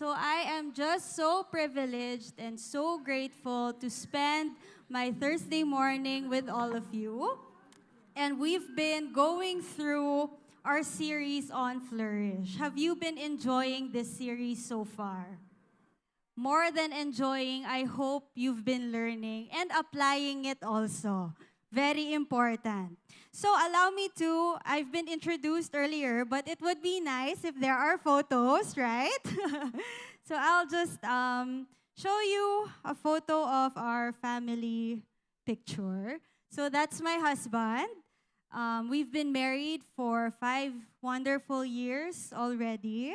So I am just so privileged and so grateful to spend my Thursday morning with all of you. And we've been going through our series on Flourish. Have you been enjoying this series so far? More than enjoying, I hope you've been learning and applying it also. Very important. So allow me to, I've been introduced earlier, but it would be nice if there are photos, right? So I'll just show you a photo of our family picture. So that's my husband. We've been married for 5 wonderful years already.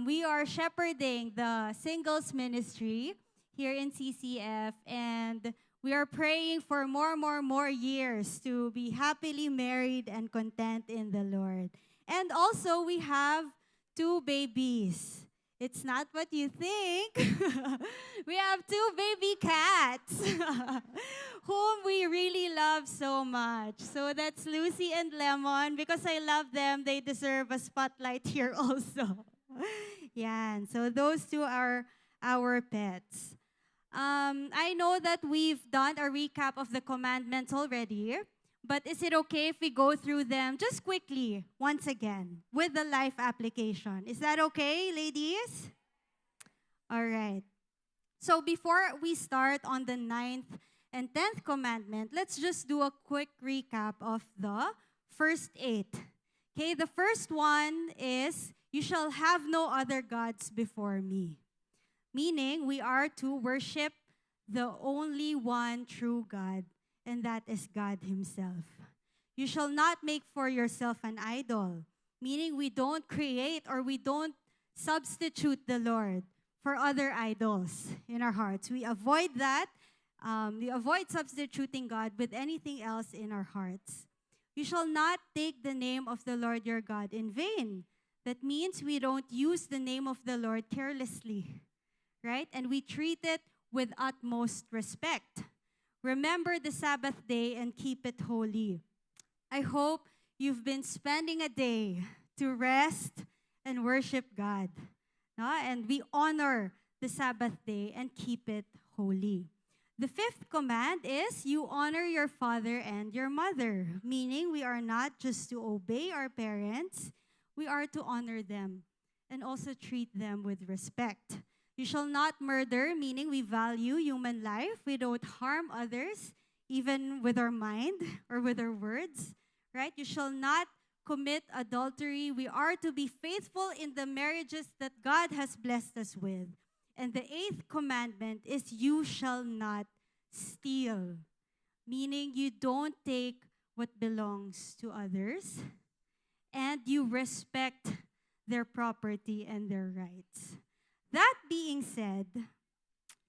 We are shepherding the singles ministry here in CCF, and we are praying for more years to be happily married and content in the Lord. And also, we have two babies. It's not what you think. We have two baby cats whom we really love so much. So that's Lucy and Lemon. Because I love them, they deserve a spotlight here also. Yeah, so those two are our pets. I know that we've done a recap of the commandments already, but is it okay if we go through them just quickly once again with the life application? Is that okay, ladies? All right. So before we start on the ninth and 10th commandment, let's just do a quick recap of the first eight. Okay, the first one is, you shall have no other gods before me. Meaning, we are to worship the only one true God, and that is God Himself. You shall not make for yourself an idol. Meaning, we don't create or we don't substitute the Lord for other idols in our hearts. We avoid that. We avoid substituting God with anything else in our hearts. You shall not take the name of the Lord your God in vain. That means we don't use the name of the Lord carelessly, right? And we treat it with utmost respect. Remember the Sabbath day and keep it holy. I hope you've been spending a day to rest and worship God. No? And we honor the Sabbath day and keep it holy. The fifth command is, you honor your father and your mother. Meaning, we are not just to obey our parents, we are to honor them and also treat them with respect. You shall not murder, meaning we value human life. We don't harm others, even with our mind or with our words, right? You shall not commit adultery. We are to be faithful in the marriages that God has blessed us with. And the eighth commandment is, you shall not steal, meaning you don't take what belongs to others, and you respect their property and their rights. That being said,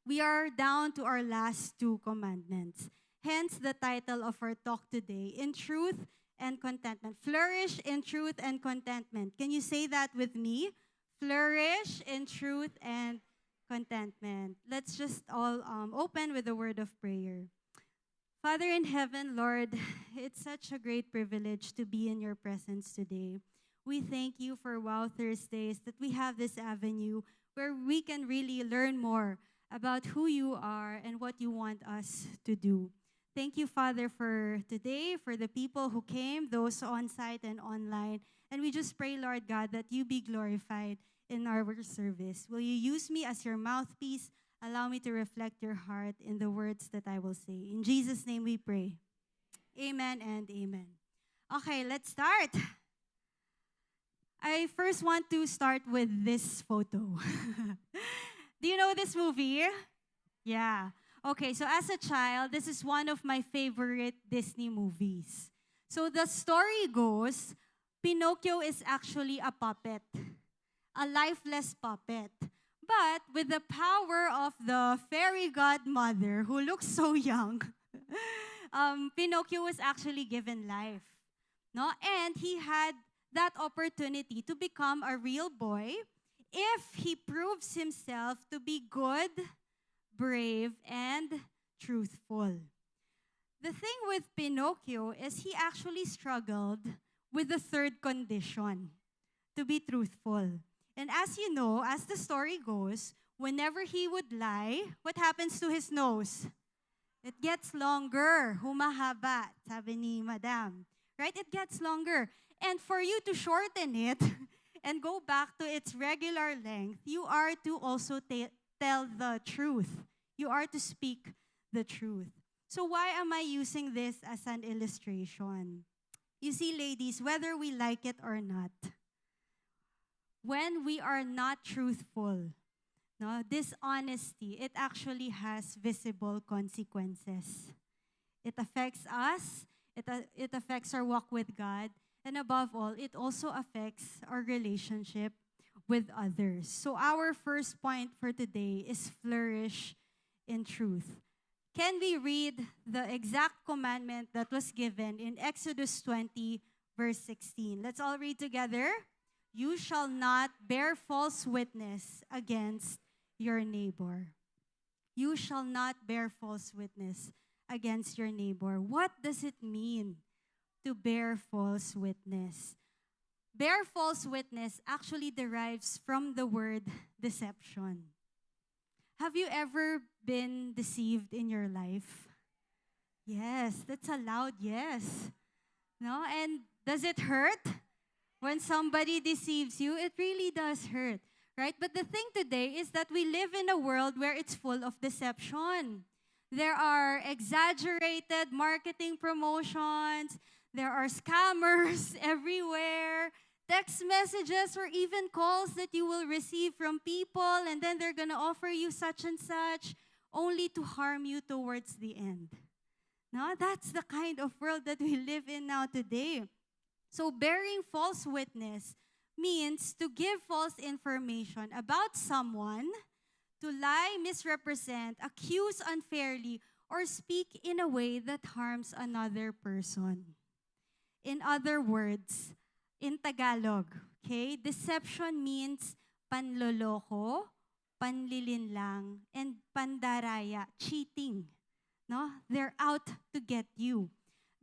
we are down to our last two commandments. Hence the title of our talk today, In Truth and Contentment. Flourish in truth and contentment. Can you say that with me? Flourish in truth and contentment. Let's just all open with a word of prayer. Father in heaven, Lord, it's such a great privilege to be in your presence today. We thank you for Wow Thursdays, that we have this avenue where we can really learn more about who you are and what you want us to do. Thank you, Father, for today, for the people who came, those on site and online. And we just pray, Lord God, that you be glorified in our service. Will you use me as your mouthpiece? Allow me to reflect your heart in the words that I will say. In Jesus' name we pray. Amen and amen. Okay, let's start. I first want to start with this photo. Do you know this movie? Yeah. Okay, so as a child, this is one of my favorite Disney movies. So the story goes, Pinocchio is actually a puppet, a lifeless puppet. But with the power of the fairy godmother who looks so young, Pinocchio was actually given life. No? And he had that opportunity to become a real boy if he proves himself to be good, brave, and truthful. The thing with Pinocchio is he actually struggled with the third condition, to be truthful. And as you know, as the story goes, whenever he would lie, what happens to his nose? It gets longer. Humahaba, sabi ni Madam. Right? It gets longer. And for you to shorten it and go back to its regular length, you are to also tell the truth. You are to speak the truth. So why am I using this as an illustration? You see, ladies, whether we like it or not, when we are not truthful, no, dishonesty, it actually has visible consequences. It affects us, it affects our walk with God, and above all, it also affects our relationship with others. So our first point for today is flourish in truth. Can we read the exact commandment that was given in Exodus 20, verse 16? Let's all read together. You shall not bear false witness against your neighbor. You shall not bear false witness against your neighbor. What does it mean to bear false witness? Bear false witness actually derives from the word deception. Have you ever been deceived in your life? Yes, that's a loud yes. No? And does it hurt? When somebody deceives you, it really does hurt, right? But the thing today is that we live in a world where it's full of deception. There are exaggerated marketing promotions. There are scammers everywhere. Text messages or even calls that you will receive from people, and then they're going to offer you such and such only to harm you towards the end. No, that's the kind of world that we live in now today. So bearing false witness means to give false information about someone, to lie, misrepresent, accuse unfairly, or speak in a way that harms another person. In other words, in Tagalog, okay, deception means panloloko, panlilinlang, and pandaraya, cheating. No? They're out to get you.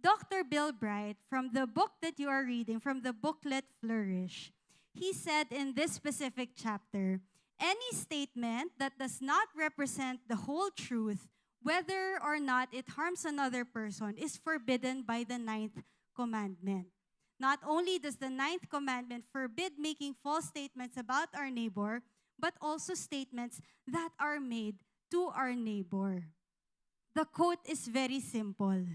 Dr. Bill Bright, from the book that you are reading, from the booklet Flourish, he said in this specific chapter, any statement that does not represent the whole truth, whether or not it harms another person, is forbidden by the 9th commandment. Not only does the 9th commandment forbid making false statements about our neighbor, but also statements that are made to our neighbor. The quote is very simple.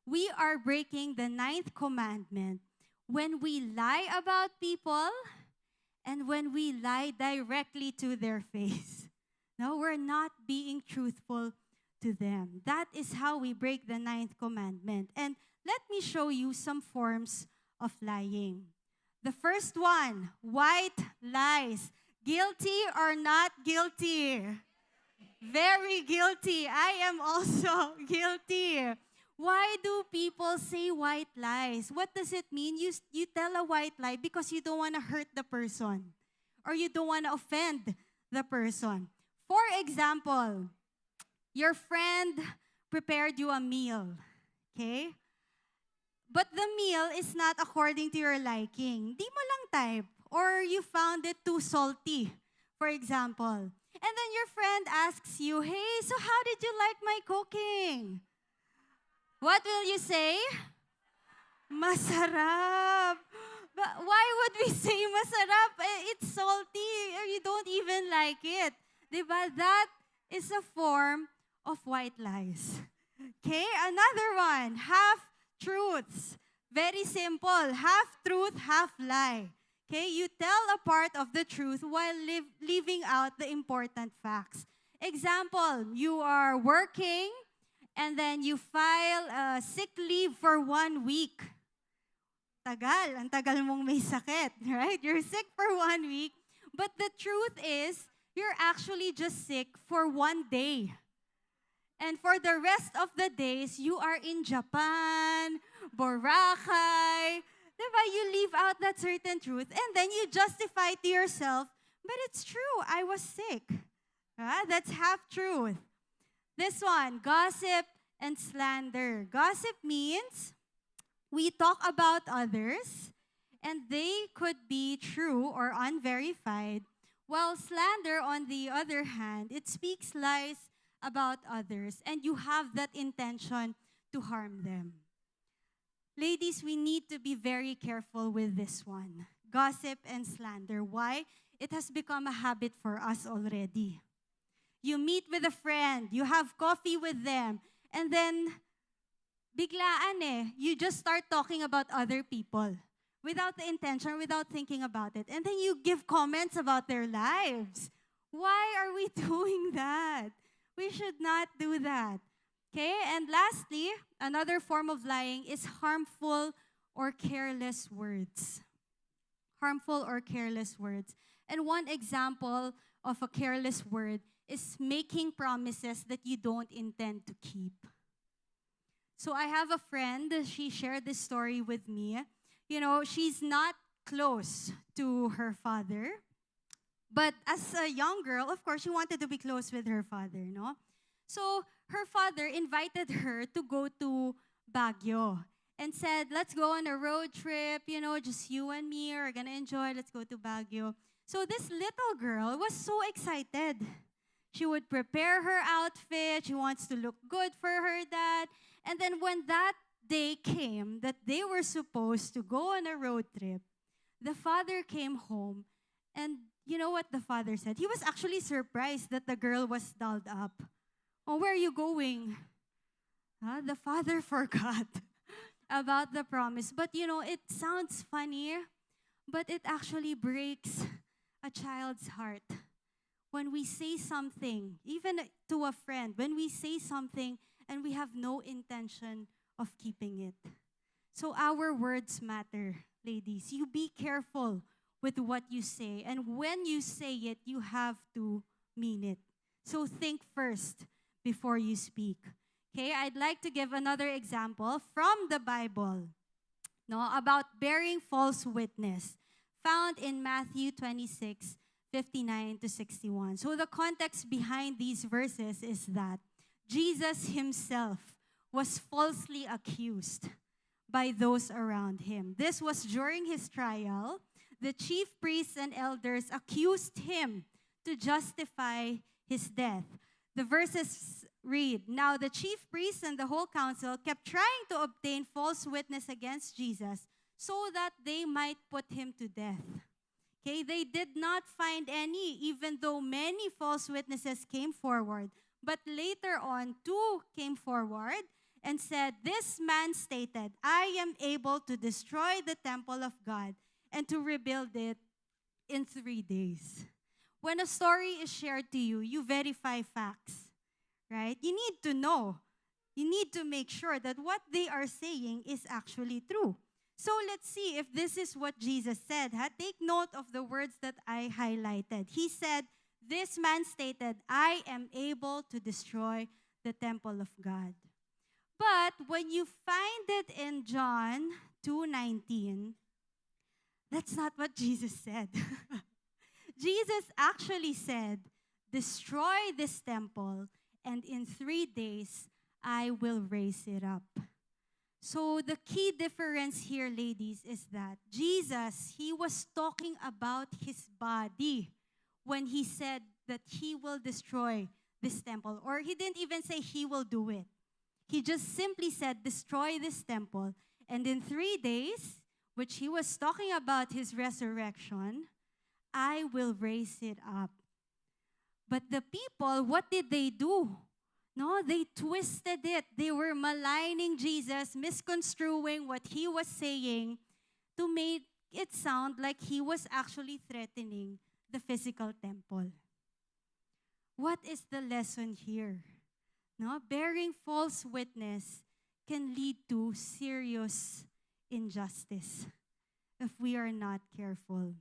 We are breaking the 9th commandment when we lie about people and when we lie directly to their face. No, we're not being truthful to them. That is how we break the 9th commandment. And let me show you some forms of lying. The first one, white lies. Guilty or not guilty? Very guilty. I am also guilty. Why do people say white lies? What does it mean? You tell a white lie because you don't want to hurt the person or you don't want to offend the person. For example, your friend prepared you a meal, okay? But the meal is not according to your liking. Di mo lang type. Or you found it too salty, for example. And then your friend asks you, hey, so how did you like my cooking? What will you say? Masarap. But why would we say masarap? It's salty or you don't even like it. Diba? That is a form of white lies. Okay, another one. Half-truths. Very simple. Half truth, half lie. Okay, you tell a part of the truth while leaving out the important facts. Example, you are working and then you file a sick leave for 1 week. Tagal, ang tagal mong may sakit, right? You're sick for 1 week, but the truth is, you're actually just sick for 1 day. And for the rest of the days, you are in Japan, Boracay. Diba? You leave out that certain truth and then you justify to yourself, but it's true, I was sick. That's half-truth. This one, gossip and slander. Gossip means we talk about others and they could be true or unverified, While slander, on the other hand, it speaks lies about others and you have that intention to harm them. Ladies, we need to be very careful with this one. Gossip and slander. Why? It has become a habit for us already. You meet with a friend, you have coffee with them, and then biglaan you just start talking about other people without the intention, without thinking about it. And then you give comments about their lives. Why are we doing that? We should not do that. Okay? And lastly, another form of lying is harmful or careless words. Harmful or careless words. And one example of a careless word is making promises that you don't intend to keep. So I have a friend, she shared this story with me. You know, she's not close to her father, but as a young girl, of course, she wanted to be close with her father, no? So her father invited her to go to Baguio and said, let's go on a road trip, you know, just you and me are gonna enjoy, let's go to Baguio. So this little girl was so excited. She would prepare her outfit, she wants to look good for her dad. And then when that day came that they were supposed to go on a road trip, the father came home and you know what the father said? He was actually surprised that the girl was dolled up. Oh, where are you going? The father forgot about the promise. But you know, it sounds funny, but it actually breaks a child's heart. When we say something, even to a friend, when we say something and we have no intention of keeping it. So our words matter, ladies. You be careful with what you say. And when you say it, you have to mean it. So think first before you speak. Okay, I'd like to give another example from the Bible, no, about bearing false witness, found in Matthew 26:59 to 61. So the context behind these verses is that Jesus himself was falsely accused by those around him. This was during his trial. The chief priests and elders accused him to justify his death. The verses read, now the chief priests and the whole council kept trying to obtain false witness against Jesus so that they might put him to death. Okay, they did not find any, even though many false witnesses came forward. But later on, two came forward and said, this man stated, I am able to destroy the temple of God and to rebuild it in 3 days. When a story is shared to you, you verify facts, right? You need to know. You need to make sure that what they are saying is actually true. So let's see if this is what Jesus said. Take note of the words that I highlighted. He said, this man stated, I am able to destroy the temple of God. But when you find it in John 2:19, that's not what Jesus said. Jesus actually said, destroy this temple, and in 3 days, I will raise it up. So the key difference here, ladies, is that Jesus, he was talking about his body when he said that he will destroy this temple. Or he didn't even say he will do it. He just simply said, destroy this temple. And in 3 days, which he was talking about his resurrection, I will raise it up. But the people, what did they do? No, they twisted it. They were maligning Jesus, misconstruing what he was saying to make it sound like he was actually threatening the physical temple. What is the lesson here? No, bearing false witness can lead to serious injustice if we are not careful.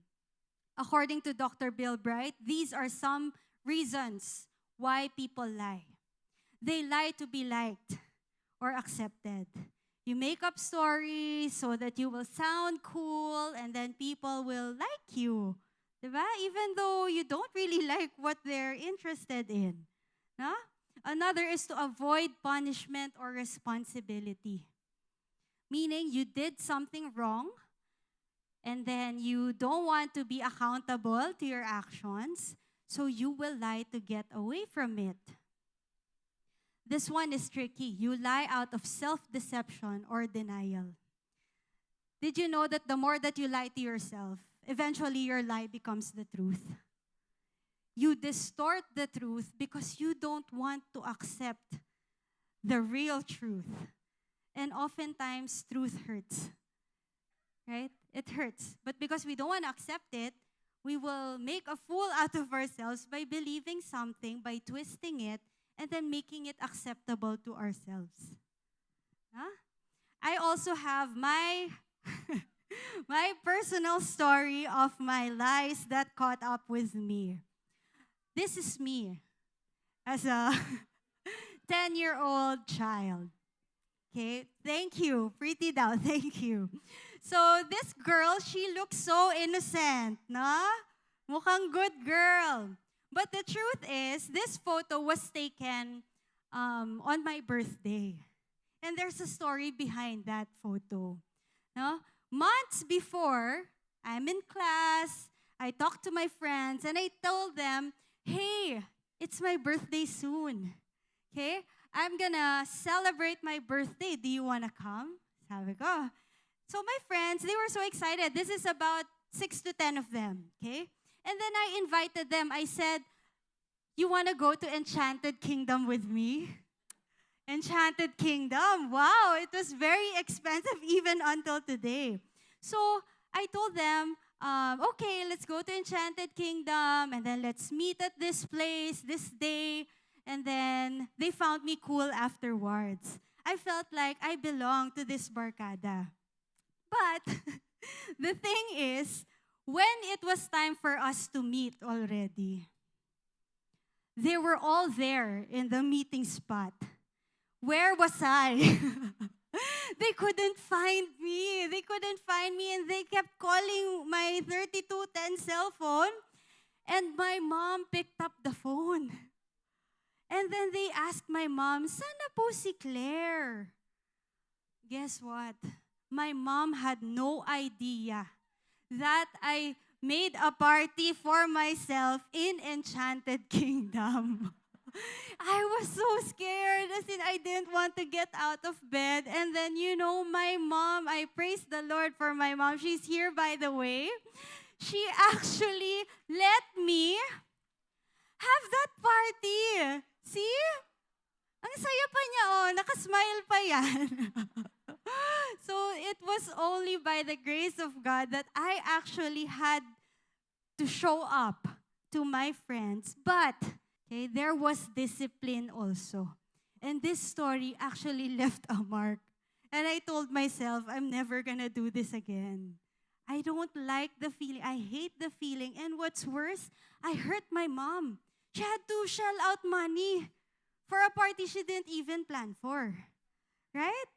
According to Dr. Bill Bright, these are some reasons why people lie. They lie to be liked or accepted. You make up stories so that you will sound cool and then people will like you. Diba? Even though you don't really like what they're interested in. No? Another is to avoid punishment or responsibility. Meaning you did something wrong and then you don't want to be accountable to your actions, so you will lie to get away from it. This one is tricky. You lie out of self-deception or denial. Did you know that the more that you lie to yourself, eventually your lie becomes the truth? You distort the truth because you don't want to accept the real truth. And oftentimes, truth hurts. Right? It hurts. But because we don't want to accept it, we will make a fool out of ourselves by believing something, by twisting it, and then making it acceptable to ourselves. Huh? I also have my my personal story of my lies that caught up with me. This is me as a 10-year-old child. Okay, thank you. Pretty down, thank you. So this girl, she looks so innocent, no? Mukhang good girl. But the truth is, this photo was taken on my birthday. And there's a story behind that photo. No? Months before, I'm in class, I talked to my friends, and I told them, hey, it's my birthday soon. Okay? I'm gonna celebrate my birthday. Do you wanna come? Sabi ko. So my friends, they were so excited. This is about 6 to 10 of them. Okay? And then I invited them. I said, you wanna go to Enchanted Kingdom with me? Enchanted Kingdom. Wow, it was very expensive even until today. So I told them, okay, let's go to Enchanted Kingdom and then let's meet at this place, this day. And then they found me cool afterwards. I felt like I belong to this barkada. But the thing is, when it was time for us to meet already, they were all there in the meeting spot. Where was I? They couldn't find me. They couldn't find me, and they kept calling my 3210 cell phone. And my mom picked up the phone. And then they asked my mom, "Saan na po si Claire?" Guess what? My mom had no idea that I made a party for myself in Enchanted Kingdom. I was so scared as in I didn't want to get out of bed. And then, my mom, I praise the Lord for my mom. She's here, by the way. She actually let me have that party. See? Ang saya pa niya, oh. Nakasmile pa yan. So, it was only by the grace of God that I actually had to show up to my friends. But, okay, there was discipline also. And this story actually left a mark. And I told myself, I'm never gonna do this again. I don't like the feeling. I hate the feeling. And what's worse, I hurt my mom. She had to shell out money for a party she didn't even plan for. Right?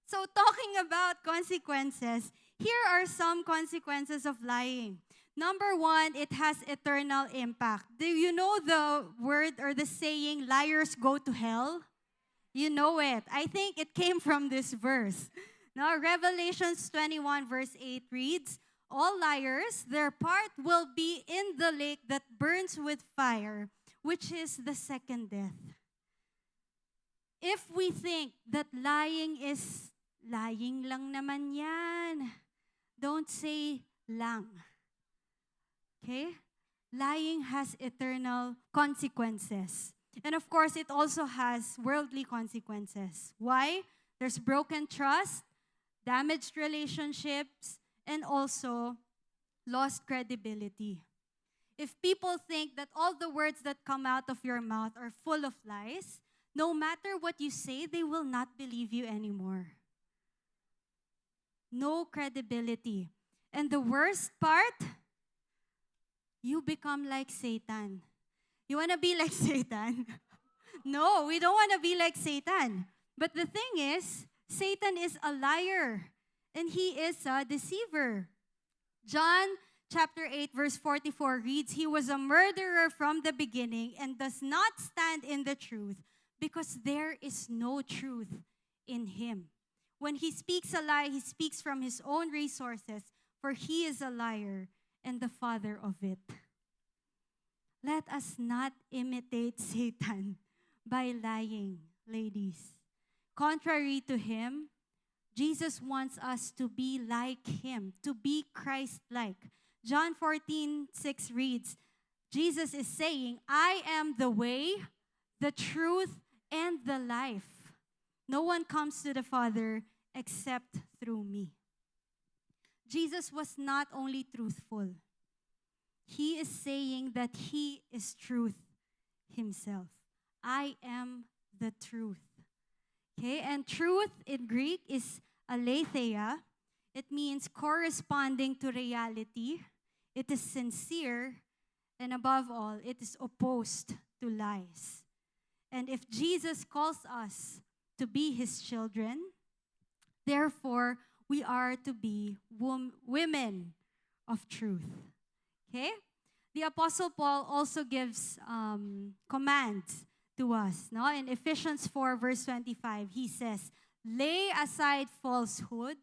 So talking about consequences, here are some consequences of lying. Number one, it has eternal impact. Do you know the word or the saying, liars go to hell? You know it. I think it came from this verse. Now, Revelations 21 verse 8 reads, all liars, their part will be in the lake that burns with fire, which is the second death. If we think that lying is, lying lang naman yan, don't say lang. Okay? Lying has eternal consequences. And of course, it also has worldly consequences. Why? There's broken trust, damaged relationships, and also lost credibility. If people think that all the words that come out of your mouth are full of lies, no matter what you say, they will not believe you anymore. No credibility. And the worst part, you become like Satan. You want to be like Satan? No, we don't want to be like Satan. But the thing is, Satan is a liar and he is a deceiver. John chapter 8 verse 44 reads, he was a murderer from the beginning and does not stand in the truth because there is no truth in him. When he speaks a lie, he speaks from his own resources, for he is a liar and the father of it. Let us not imitate Satan by lying, ladies. Contrary to him, Jesus wants us to be like him, to be Christ-like. John 14:6 reads, Jesus is saying, I am the way, the truth, and the life. No one comes to the Father except through me. Jesus was not only truthful. He is saying that he is truth himself. I am the truth. Okay, and truth in Greek is aletheia. It means corresponding to reality. It is sincere, and above all, it is opposed to lies. And if Jesus calls us to be his children, therefore, we are to be women of truth. Okay? The Apostle Paul also gives commands to us. No? In Ephesians 4 verse 25, he says, lay aside falsehood,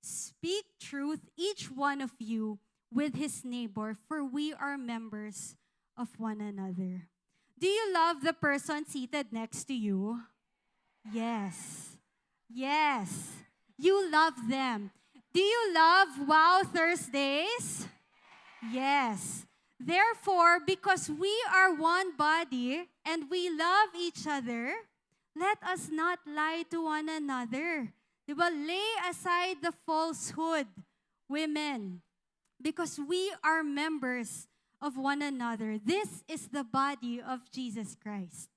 speak truth, each one of you, with his neighbor, for we are members of one another. Do you love the person seated next to you? Yes. Yes. You love them. Do you love Wow Thursdays? Yes. Therefore, because we are one body and we love each other, let us not lie to one another. Diba? Lay aside the falsehood, women, because we are members of one another. This is the body of Jesus Christ.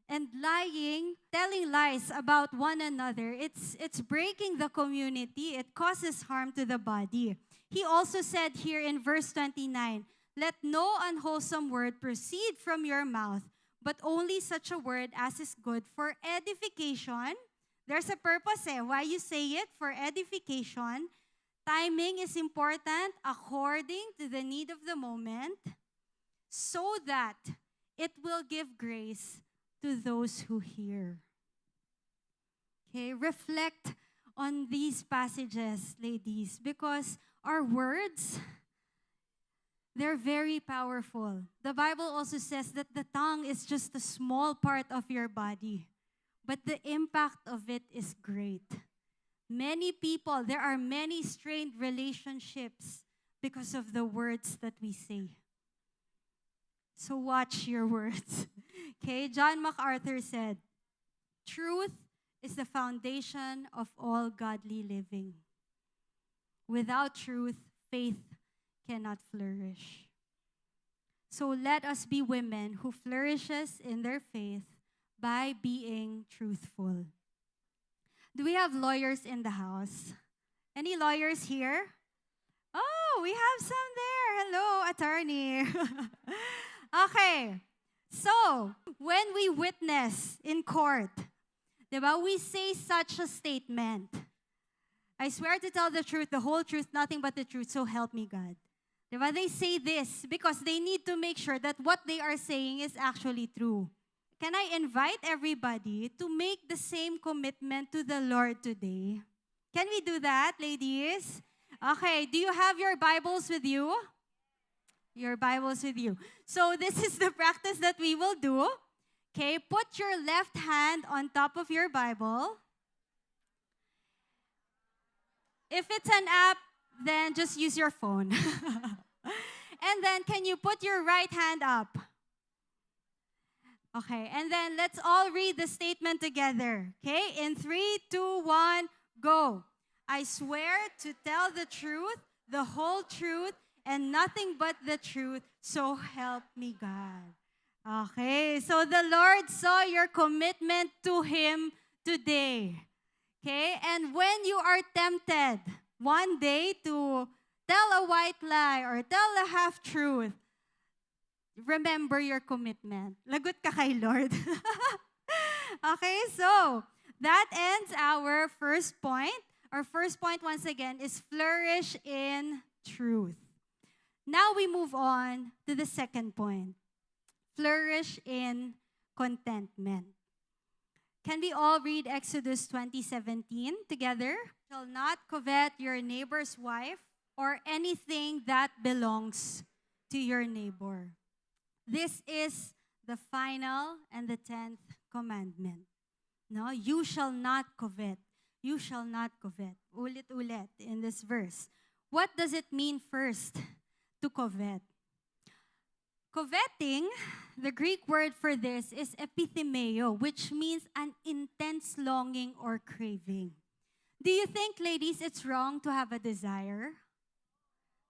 And lying, telling lies about one another, it's breaking the community. It causes harm to the body. He also said here in verse 29, let no unwholesome word proceed from your mouth, but only such a word as is good for edification. There's a purpose why you say it, for edification. Timing is important according to the need of the moment, so that it will give grace to those who hear. Okay, reflect on these passages, ladies, because our words, they're very powerful. The Bible also says that the tongue is just a small part of your body, but the impact of it is great. Many people, there are many strained relationships because of the words that we say. So watch your words. Okay, John MacArthur said, truth is the foundation of all godly living. Without truth, faith cannot flourish. So let us be women who flourishes in their faith by being truthful. Do we have lawyers in the house? Any lawyers here? Oh, we have some there. Hello, attorney. Okay. So, when we witness in court, diba, we say such a statement. I swear to tell the truth, the whole truth, nothing but the truth, so help me God. Diba? They say this because they need to make sure that what they are saying is actually true. Can I invite everybody to make the same commitment to the Lord today? Can we do that, ladies? Okay, do you have your Bibles with you? Your Bibles with you. So this is the practice that we will do. Okay, put your left hand on top of your Bible. If it's an app, then just use your phone. And then can you put your right hand up? Okay, and then let's all read the statement together. Okay, in 3, 2, 1, go. I swear to tell the truth, the whole truth, and nothing but the truth, so help me God. Okay, so the Lord saw your commitment to Him today. Okay, and when you are tempted one day to tell a white lie or tell a half-truth, remember your commitment. Lagot ka kay Lord. Okay, so that ends our first point. Our first point, once again, is flourish in truth. Now we move on to the second point. Flourish in contentment. Can we all read Exodus 20:17 together? Shall not covet your neighbor's wife, or anything that belongs to your neighbor. This is the final and the 10th commandment. No, you shall not covet. You shall not covet. Ulit-ulit in this verse. What does it mean first to covet? Coveting, the Greek word for this is epithemeo, which means an intense longing or craving. Do you think, ladies, it's wrong to have a desire?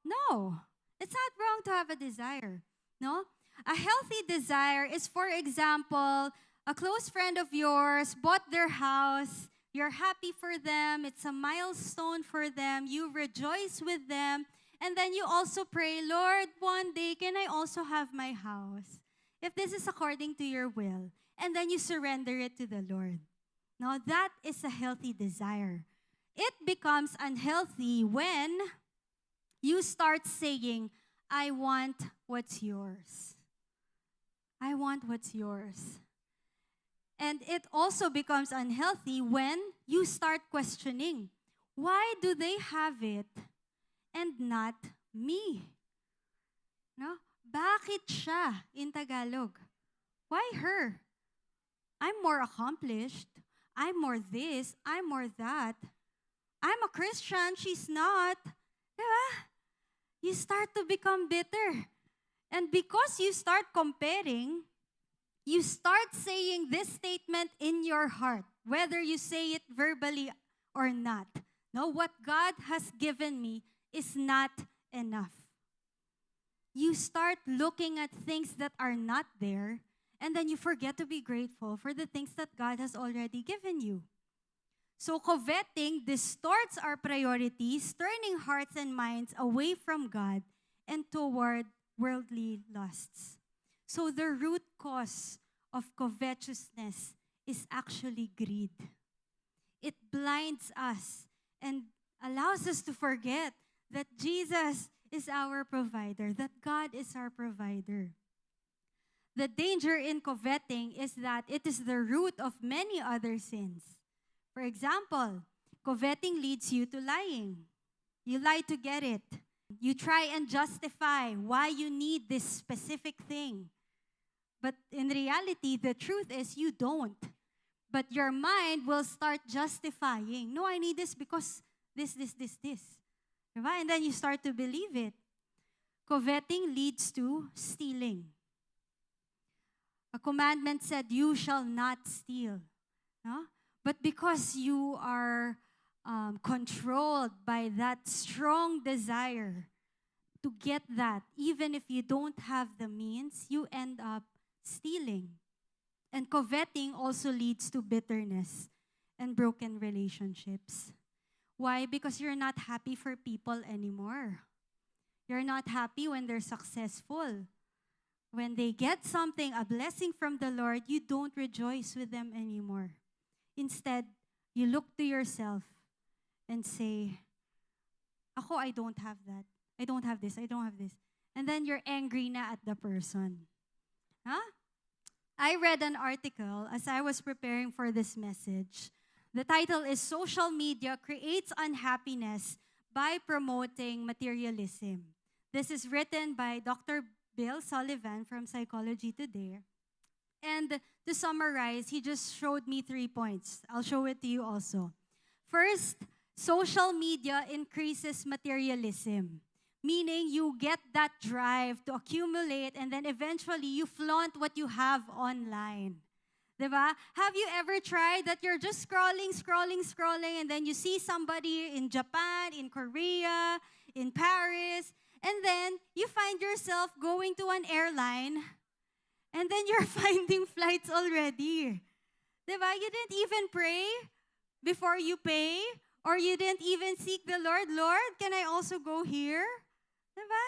No, it's not wrong to have a desire. No? A healthy desire is, for example, a close friend of yours bought their house, you're happy for them, it's a milestone for them, you rejoice with them, and then you also pray, Lord, one day can I also have my house? If this is according to your will. And then you surrender it to the Lord. Now, that is a healthy desire. It becomes unhealthy when you start saying, I want what's yours. I want what's yours. And it also becomes unhealthy when you start questioning, why do they have it and not me? No? Bakit siya in Tagalog? Why her? I'm more accomplished. I'm more this. I'm more that. I'm a Christian. She's not. Diba? You start to become bitter. And because you start comparing, you start saying this statement in your heart, whether you say it verbally or not. No, what God has given me is not enough. You start looking at things that are not there, and then you forget to be grateful for the things that God has already given you. So coveting distorts our priorities, turning hearts and minds away from God and toward worldly lusts. So the root cause of covetousness is actually greed. It blinds us and allows us to forget that Jesus is our provider, that God is our provider. The danger in coveting is that it is the root of many other sins. For example, coveting leads you to lying. You lie to get it. You try and justify why you need this specific thing. But in reality, the truth is you don't. But your mind will start justifying, no, I need this because this. Right? And then you start to believe it. Coveting leads to stealing. A commandment said, you shall not steal. No? But because you are controlled by that strong desire to get that, even if you don't have the means, you end up stealing. And coveting also leads to bitterness and broken relationships. Why? Because you're not happy for people anymore. You're not happy when they're successful. When they get something, a blessing from the Lord, you don't rejoice with them anymore. Instead, you look to yourself and say, ako, I don't have that. I don't have this. I don't have this. And then you're angry na at the person. Huh? I read an article as I was preparing for this message. The title is Social Media Creates Unhappiness by Promoting Materialism. This is written by Dr. Bill Sullivan from Psychology Today. And to summarize, he just showed me 3 points. I'll show it to you also. First, social media increases materialism, meaning you get that drive to accumulate and then eventually you flaunt what you have online. Diba? Have you ever tried that you're just scrolling, and then you see somebody in Japan, in Korea, in Paris, and then you find yourself going to an airline, and then you're finding flights already. Diba? You didn't even pray before you pay, or you didn't even seek the Lord. Lord, can I also go here? Diba?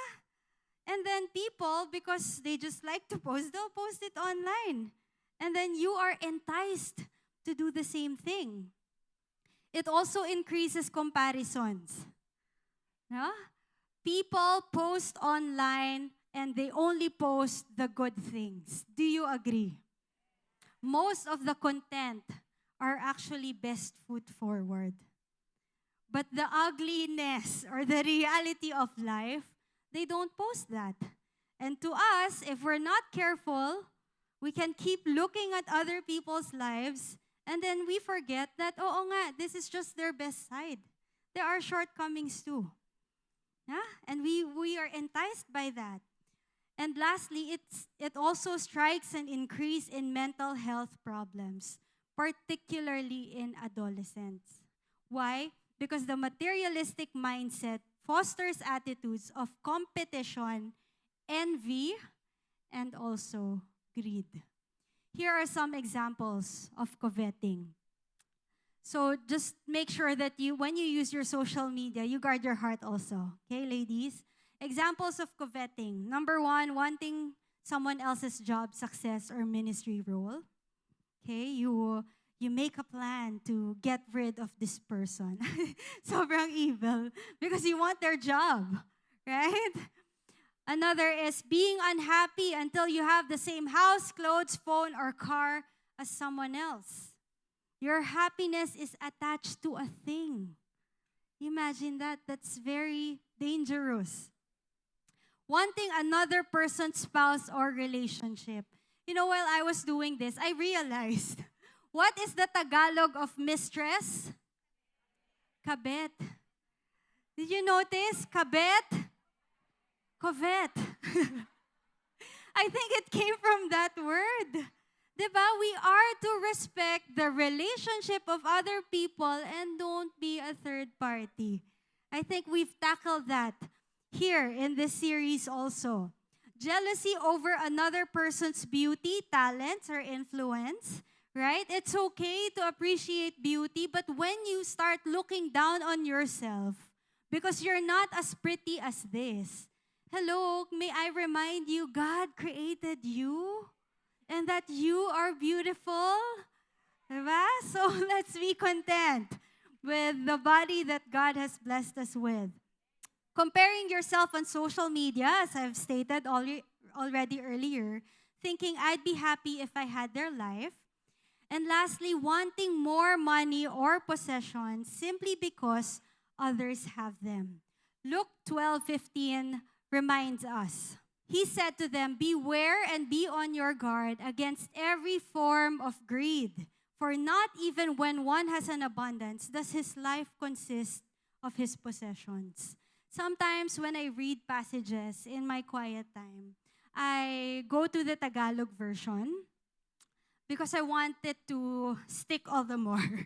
And then people, because they just like to post, they'll post it online. And then you are enticed to do the same thing. It also increases comparisons. No? People post online and they only post the good things. Do you agree? Most of the content are actually best foot forward. But the ugliness or the reality of life, they don't post that. And to us, if we're not careful, we can keep looking at other people's lives and then we forget that, oo nga, this is just their best side. There are shortcomings too. Yeah? And we are enticed by that. And lastly, it also strikes an increase in mental health problems, particularly in adolescents. Why? Because the materialistic mindset fosters attitudes of competition, envy, and also greed. Here are some examples of coveting. So just make sure that when you use your social media, you guard your heart also. Okay, ladies? Examples of coveting. Number one, wanting someone else's job, success, or ministry role. Okay, you make a plan to get rid of this person. Sobrang evil because you want their job, right? Another is being unhappy until you have the same house, clothes, phone, or car as someone else. Your happiness is attached to a thing. Imagine that. That's very dangerous. Wanting another person's spouse or relationship. You know, while I was doing this, I realized, what is the Tagalog of mistress? Kabet. Did you notice? Kabet? Covet. I think it came from that word. Diba? We are to respect the relationship of other people and don't be a third party. I think we've tackled that here in this series also. Jealousy over another person's beauty, talents, or influence, right? It's okay to appreciate beauty, but when you start looking down on yourself because you're not as pretty as this, hello, may I remind you, God created you and that you are beautiful. Diba? So let's be content with the body that God has blessed us with. Comparing yourself on social media, as I've stated already earlier, thinking I'd be happy if I had their life. And lastly, wanting more money or possessions simply because others have them. Luke 12:15 reminds us. He said to them, "Beware and be on your guard against every form of greed, for not even when one has an abundance does his life consist of his possessions." Sometimes when I read passages in my quiet time, I go to the Tagalog version because I want it to stick all the more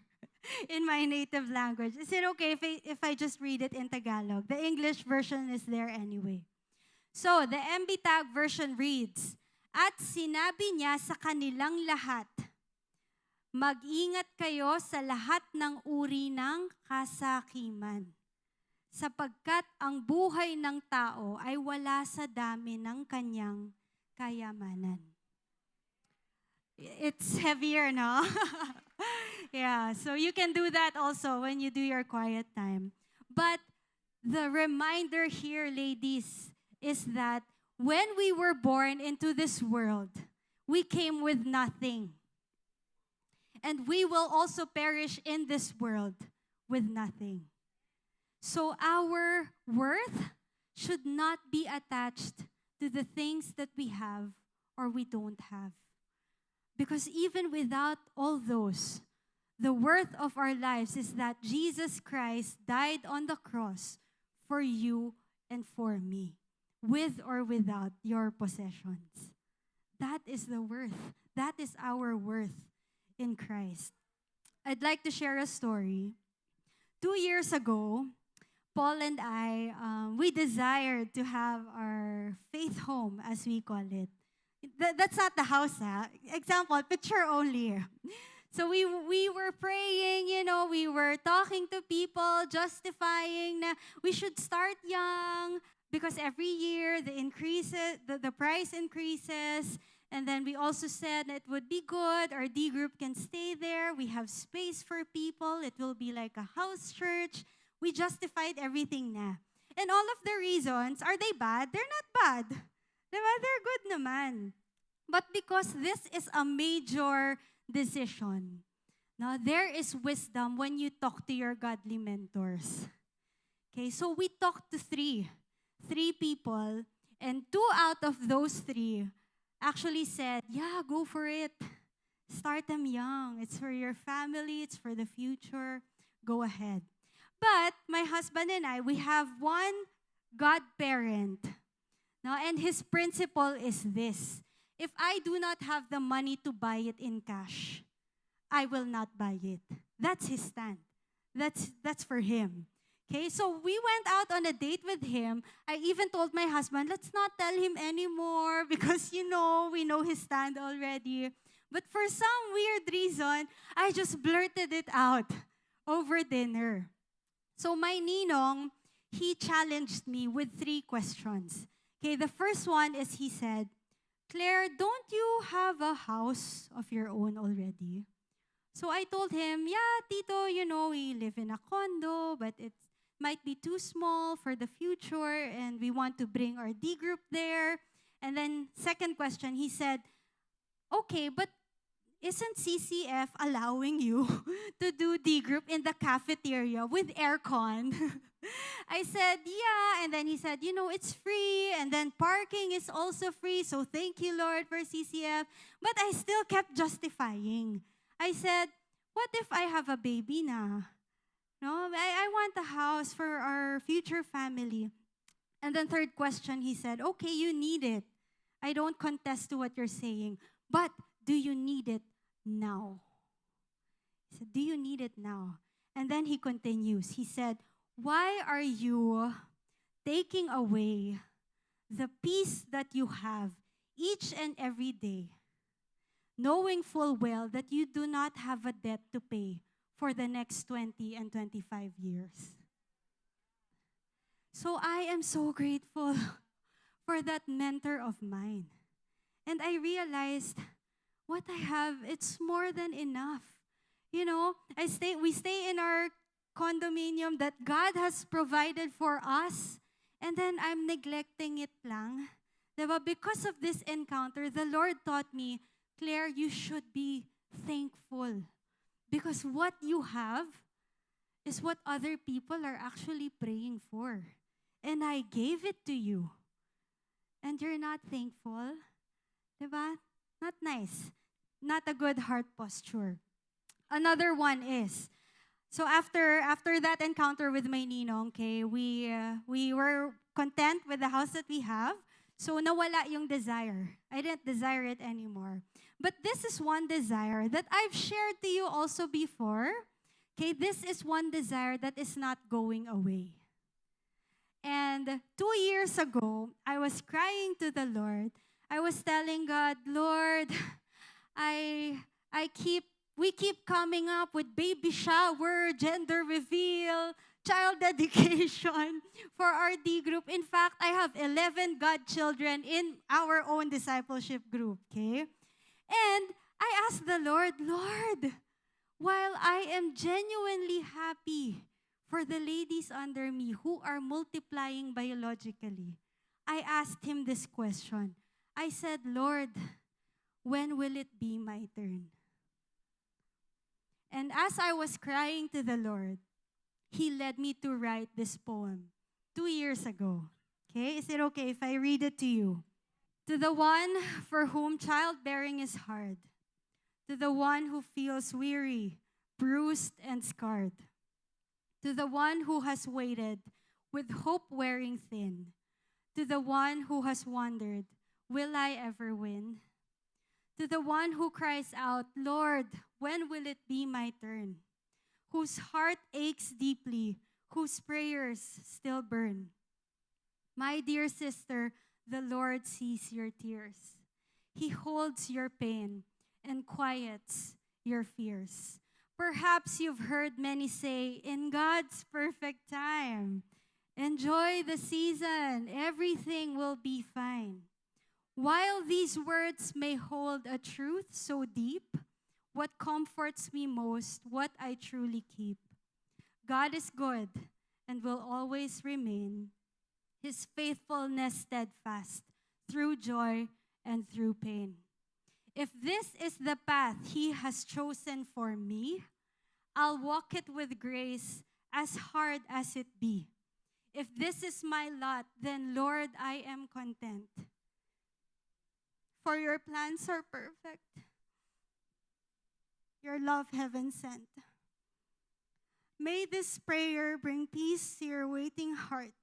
in my native language. Is it okay if I just read it in Tagalog? The English version is there anyway. So, the MBTAG version reads, "At sinabi niya sa kanilang lahat, mag-ingat kayo sa lahat ng uri ng kasakiman, sapagkat ang buhay ng tao ay wala sa dami ng kanyang kayamanan." It's heavier, no? Yeah, so you can do that also when you do your quiet time. But the reminder here, ladies, is that when we were born into this world, we came with nothing. And we will also perish in this world with nothing. So our worth should not be attached to the things that we have or we don't have. Because even without all those, the worth of our lives is that Jesus Christ died on the cross for you and for me, with or without your possessions. That is the worth. That is our worth in Christ. I'd like to share a story. 2 years ago, Paul and I, we desired to have our faith home, as we call it. That's not the house, ha? Example, picture only. So we were praying, we were talking to people, justifying na we should start young because every year the price increases. And then we also said it would be good. Our D group can stay there. We have space for people. It will be like a house church. We justified everything na. And all of the reasons, are they bad? They're not bad. Diba? They're good naman. But because this is a major decision Now, there is wisdom when you talk to your godly mentors. Okay, so we talked to three people, and two out of those three actually said, yeah, go for it. Start them young. It's for your family, it's for the future. Go ahead. But my husband and I, we have one godparent. Now, and his principle is this: if I do not have the money to buy it in cash, I will not buy it. That's his stand. That's for him. Okay, so we went out on a date with him. I even told my husband, let's not tell him anymore because we know his stand already. But for some weird reason, I just blurted it out over dinner. So my ninong, he challenged me with three questions. Okay, the first one is he said, Claire, don't you have a house of your own already? So I told him, yeah, Tito, we live in a condo, but it might be too small for the future, and we want to bring our D group there. And then second question, he said, okay, but isn't CCF allowing you to do D group in the cafeteria with aircon? I said, yeah. And then he said, it's free. And then parking is also free. So thank you, Lord, for CCF. But I still kept justifying. I said, what if I have a baby na? No, I want a house for our future family. And then third question, he said, okay, you need it. I don't contest to what you're saying. But do you need it now? He said, do you need it now? And then he continues. He said, why are you taking away the peace that you have each and every day, knowing full well that you do not have a debt to pay for the next 20 and 25 years? So I am so grateful for that mentor of mine. And I realized what I have, it's more than enough. We stay in our condominium that God has provided for us, and then I'm neglecting it lang. Diba? Because of this encounter, the Lord taught me, Claire, you should be thankful. Because what you have is what other people are actually praying for. And I gave it to you. And you're not thankful. Diba? Not nice. Not a good heart posture. Another one is, so after that encounter with my ninong, okay, we were content with the house that we have. So nawala yung desire. I didn't desire it anymore. But this is one desire that I've shared to you also before. Okay, this is one desire that is not going away. And 2 years ago, I was crying to the Lord. I was telling God, Lord, we keep coming up with baby shower, gender reveal, child dedication for our D group. In fact, I have 11 godchildren in our own discipleship group, okay? And I asked the Lord, while I am genuinely happy for the ladies under me who are multiplying biologically, I asked him this question. I said, Lord, when will it be my turn? And as I was crying to the Lord, He led me to write this poem 2 years ago. Okay, is it okay if I read it to you? To the one for whom childbearing is hard, to the one who feels weary, bruised, and scarred, to the one who has waited with hope wearing thin, to the one who has wondered, will I ever win? To the one who cries out, Lord, when will it be my turn? Whose heart aches deeply, whose prayers still burn. My dear sister, the Lord sees your tears. He holds your pain and quiets your fears. Perhaps you've heard many say, in God's perfect time, enjoy the season, everything will be fine. While these words may hold a truth so deep, what comforts me most, what I truly keep. God is good and will always remain, His faithfulness steadfast through joy and through pain. If this is the path He has chosen for me, I'll walk it with grace, as hard as it be. If this is my lot, then Lord, I am content. For your plans are perfect. Your love heaven sent. May this prayer bring peace to your waiting heart,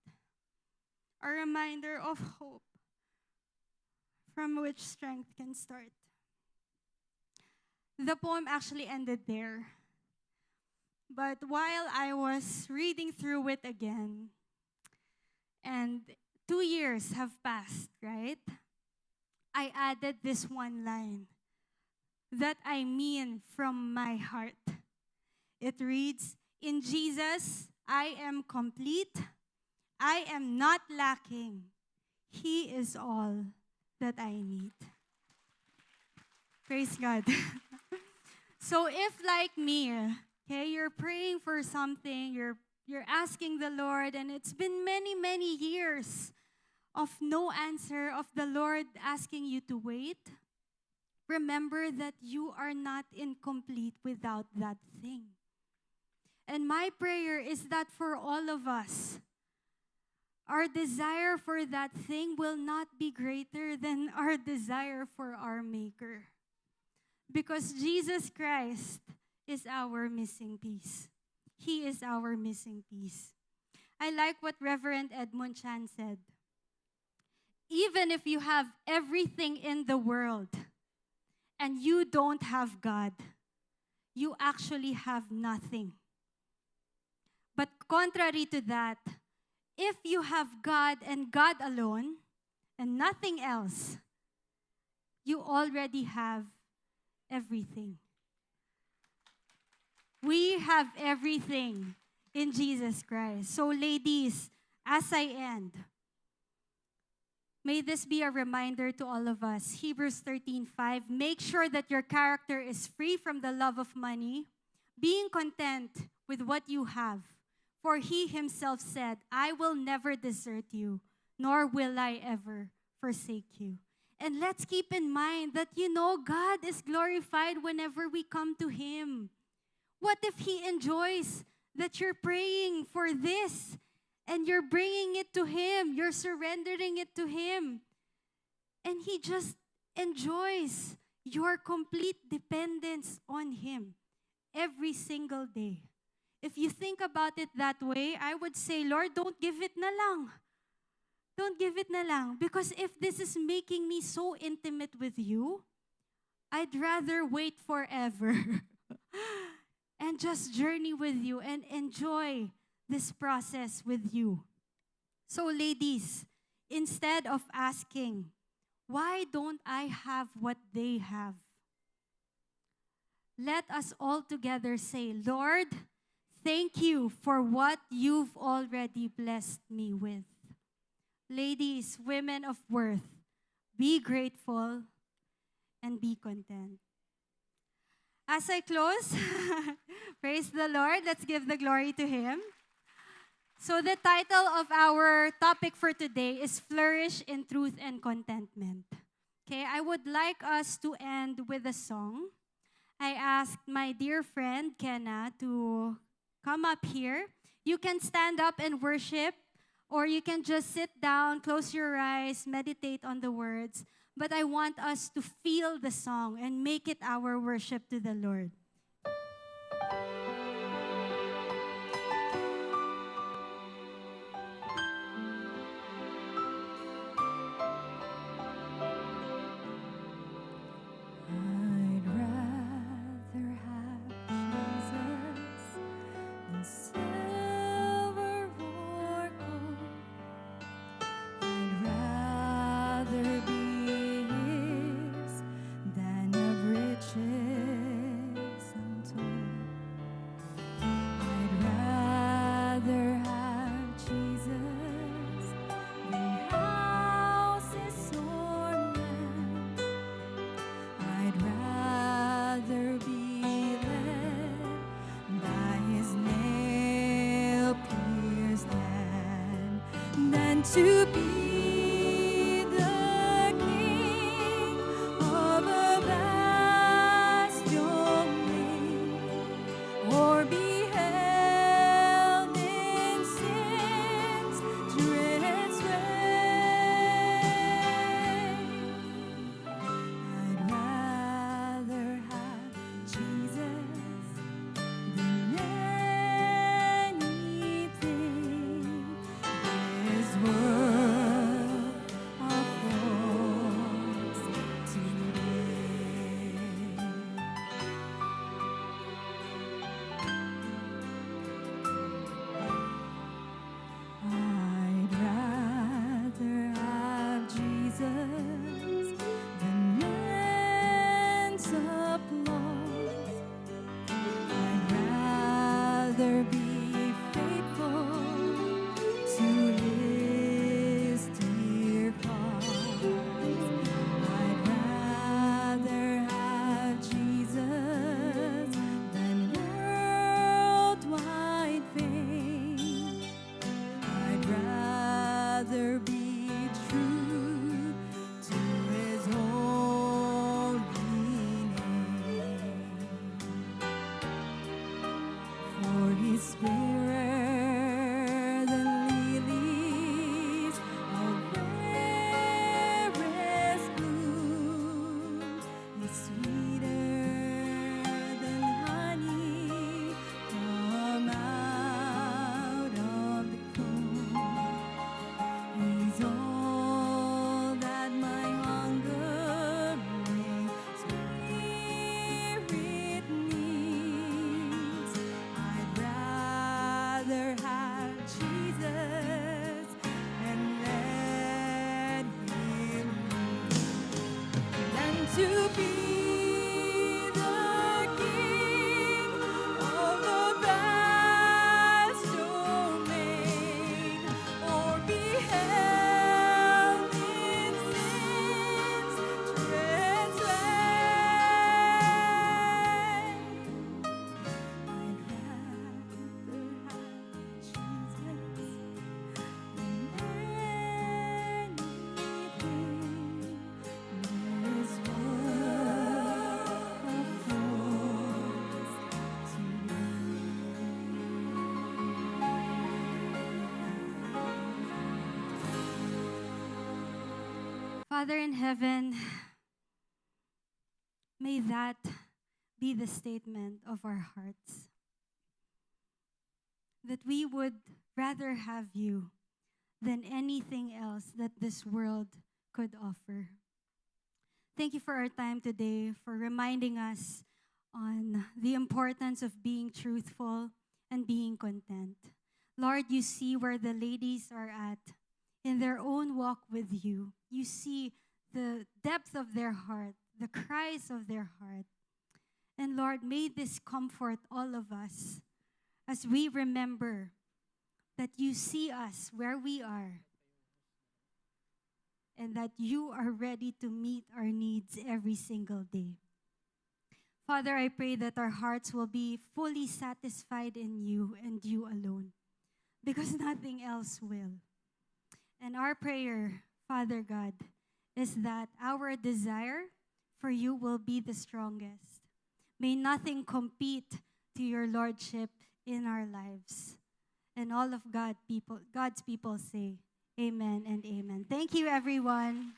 a reminder of hope from which strength can start. The poem actually ended there. But while I was reading through it again, and 2 years have passed, right? I added this one line that I mean from my heart. It reads, "In Jesus, I am complete. I am not lacking. He is all that I need." Praise God. So if like me, okay, you're praying for something, you're asking the Lord, and it's been many, many years of no answer, of the Lord asking you to wait, remember that you are not incomplete without that thing. And my prayer is that for all of us, our desire for that thing will not be greater than our desire for our Maker. Because Jesus Christ is our missing piece. He is our missing piece. I like what Reverend Edmund Chan said. Even if you have everything in the world and you don't have God, you actually have nothing. But contrary to that, if you have God and God alone and nothing else, you already have everything. We have everything in Jesus Christ. So ladies, as I end, may this be a reminder to all of us. Hebrews 13:5, make sure that your character is free from the love of money, being content with what you have. For He Himself said, I will never desert you, nor will I ever forsake you. And let's keep in mind that, God is glorified whenever we come to Him. What if He enjoys that you're praying for this and you're bringing it to Him, you're surrendering it to Him, and He just enjoys your complete dependence on Him every single day? If you think about it that way, I would say, Lord, don't give it na lang. Don't give it na lang. Because if this is making me so intimate with you, I'd rather wait forever and just journey with you and enjoy this process with you. So ladies, instead of asking, why don't I have what they have? Let us all together say, Lord, thank you for what you've already blessed me with. Ladies, women of worth, be grateful and be content. As I close, praise the Lord. Let's give the glory to Him. So the title of our topic for today is Flourish in Truth and Contentment. Okay, I would like us to end with a song. I asked my dear friend, Kenna, to come up here. You can stand up and worship, or you can just sit down, close your eyes, meditate on the words. But I want us to feel the song and make it our worship to the Lord. To be the king of a Father in heaven, may that be the statement of our hearts. That we would rather have you than anything else that this world could offer. Thank you for our time today, for reminding us on the importance of being truthful and being content. Lord, you see where the ladies are at in their own walk with you. You see the depth of their heart, the cries of their heart. And Lord, may this comfort all of us as we remember that you see us where we are and that you are ready to meet our needs every single day. Father, I pray that our hearts will be fully satisfied in you and you alone, because nothing else will. And our prayer, Father God, is that our desire for you will be the strongest. May nothing compete to your lordship in our lives. And all of God's people say, amen and amen. Thank you, everyone.